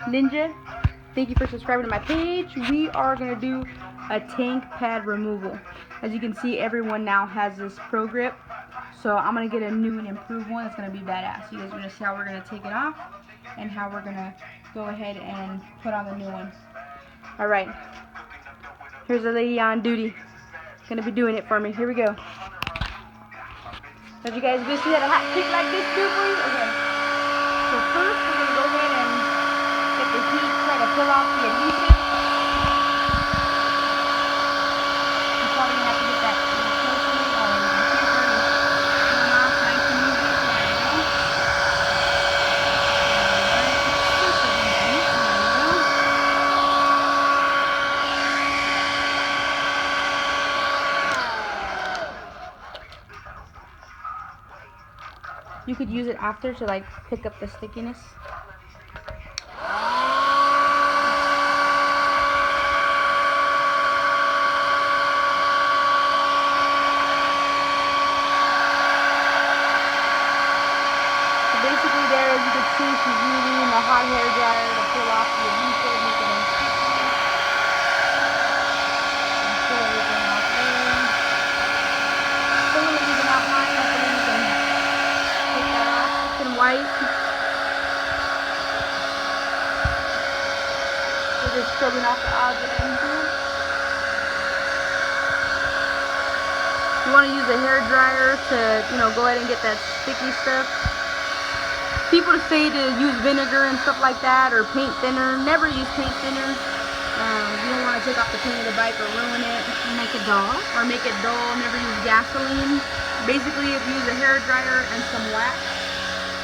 Ninja. Thank you for subscribing to my page. We are going to do a tank pad removal. As you can see, everyone now has this pro grip. So I'm going to get a new and improved one. It's going to be badass. You guys are going to see how we're going to take it off and how we're going to go ahead and put on the new one. Alright. Here's a lady on duty. Going to be doing it for me. Here we go. Did you guys wish you had a hot chick like this too, please? Okay. So first, we're going to go ahead and get the heat, try to peel off the adhesive. You're probably going to have to get that closely, or you can see it peeling off nice and easy. There you go. You could use it after to like pick up the stickiness. Basically there, as you can see, she's using the hot hair dryer to pull off the adhesive, make it unsticky. And pull everything off there. Still a little even outline, hopefully you can take that off. It's in white. We're just scrubbing off the odds and ends here. You want to use a hair dryer to, go ahead and get that sticky stuff. People say to use vinegar and stuff like that, or paint thinner. Never use paint thinner. You don't want to take off the paint of the bike or ruin it. Make it dull. Or make it dull. Never use gasoline. Basically, if you use a hair dryer and some wax,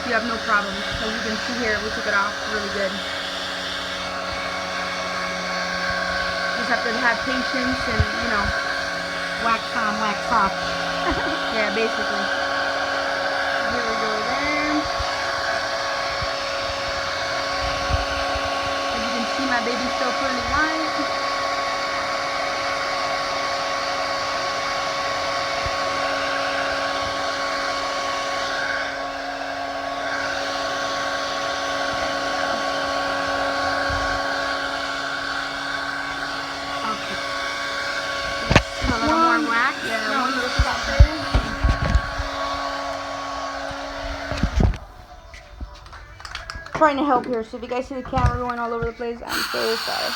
you have no problem. As you can see here, we took it off really good. Just have to have patience and, Wax on, wax off. yeah, basically. Here we go there. My baby's still pretty white. Okay. A little more wax? Yeah, one little spot there. Trying to help here, so if you guys see the camera going all over the place, I'm so sorry.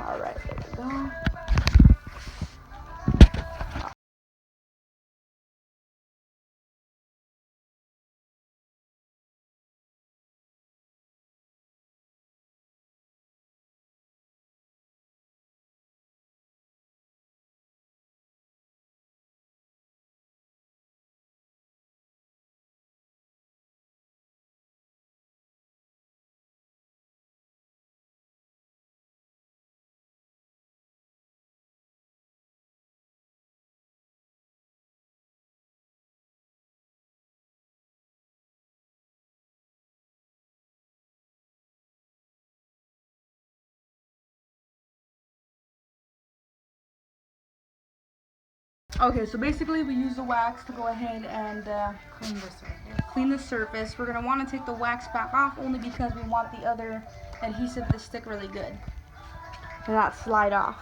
Alright, there we go. Okay, so basically we use the wax to go ahead and clean the surface. We're going to want to take the wax back off only because we want the other adhesive to stick really good and not slide off.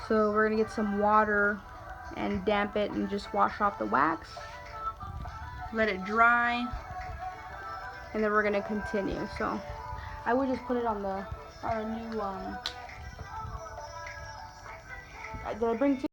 So we're going to get some water and damp it and just wash off the wax. Let it dry, and then we're going to continue. So I would just put it on our new, did I bring two?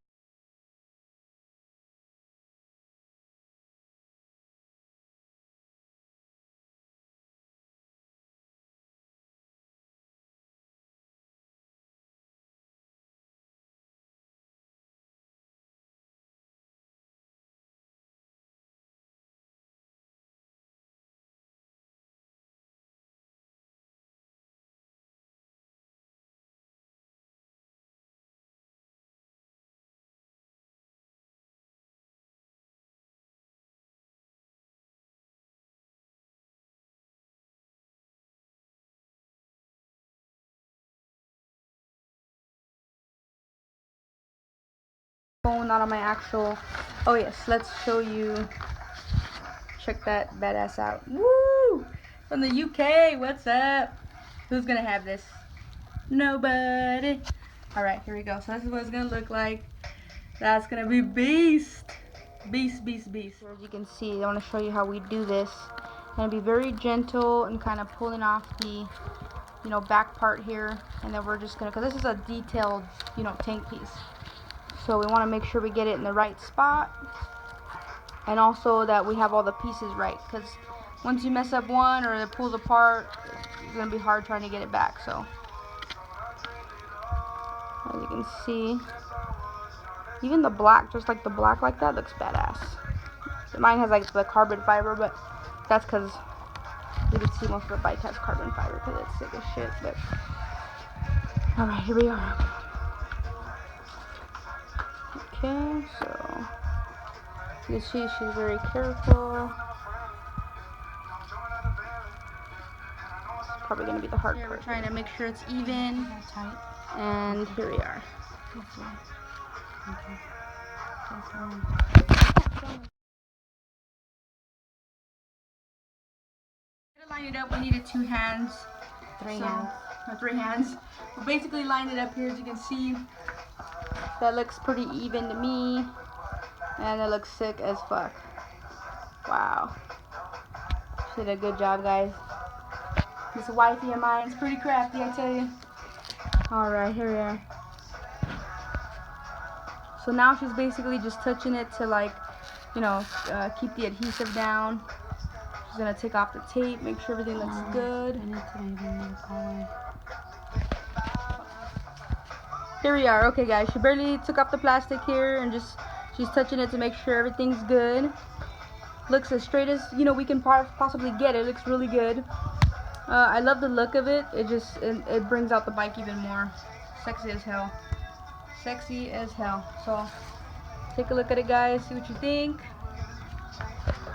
Phone, not on my actual. Oh yes, let's show you. Check that badass out. Woo! From the UK, what's up? Who's gonna have this? Nobody. Alright, here we go. So this is what it's gonna look like. That's gonna be beast. Beast, beast, beast. So as you can see, I want to show you how we do this. I'm gonna be very gentle and kind of pulling off the, you know, back part here, and then we're just gonna, because this is a detailed, you know, tank piece. So we want to make sure we get it in the right spot, and also that we have all the pieces right, because once you mess up one or it pulls apart, it's gonna be hard trying to get it back. So as you can see, even the black, just like the black like that, looks badass. Mine has like the carbon fiber, but that's because you can see most of the bike has carbon fiber because it's sick as shit. But alright, here we are. Okay, so you can see she's very careful. It's probably going to be the hard part. We're trying to make sure it's even. Tight. And here we are. To line it up, we needed 2 hands. 3 hands. Or 3 hands. We basically lined it up here, as you can see. That looks pretty even to me. And it looks sick as fuck. Wow. She did a good job, guys. This wifey of mine is pretty crafty, I tell you. Alright, here we are. So now she's basically just touching it to, like, you know, keep the adhesive down. She's gonna take off the tape, make sure everything looks good. Here we are. Okay, guys, she barely took off the plastic here, and just she's touching it to make sure everything's good. Looks as straight as, you know, we can possibly get it. Looks really good. I love the look of it. It brings out the bike even more. Sexy as hell. Sexy as hell. So take a look at it, guys. See what you think.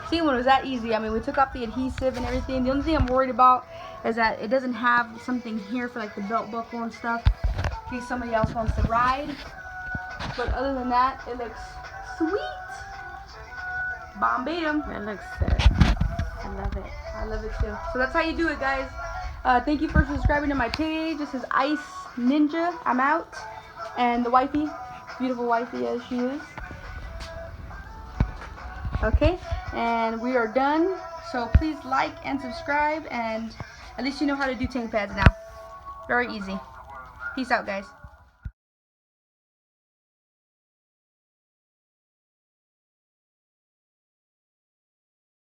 Seeing one was that easy. I mean, we took off the adhesive and everything. The only thing I'm worried about is that it doesn't have something here for like the belt buckle and stuff, in case somebody else wants to ride. But other than that, it looks sweet. Bomb beat 'em. That looks sick. I love it. I love it too. So that's how you do it, guys. Thank you for subscribing to my page. This is Ice Ninja. I'm out. And the wifey, beautiful wifey as she is. Okay, and we are done. So please like and subscribe, and at least you know how to do tank pads now. Very easy. Peace out, guys.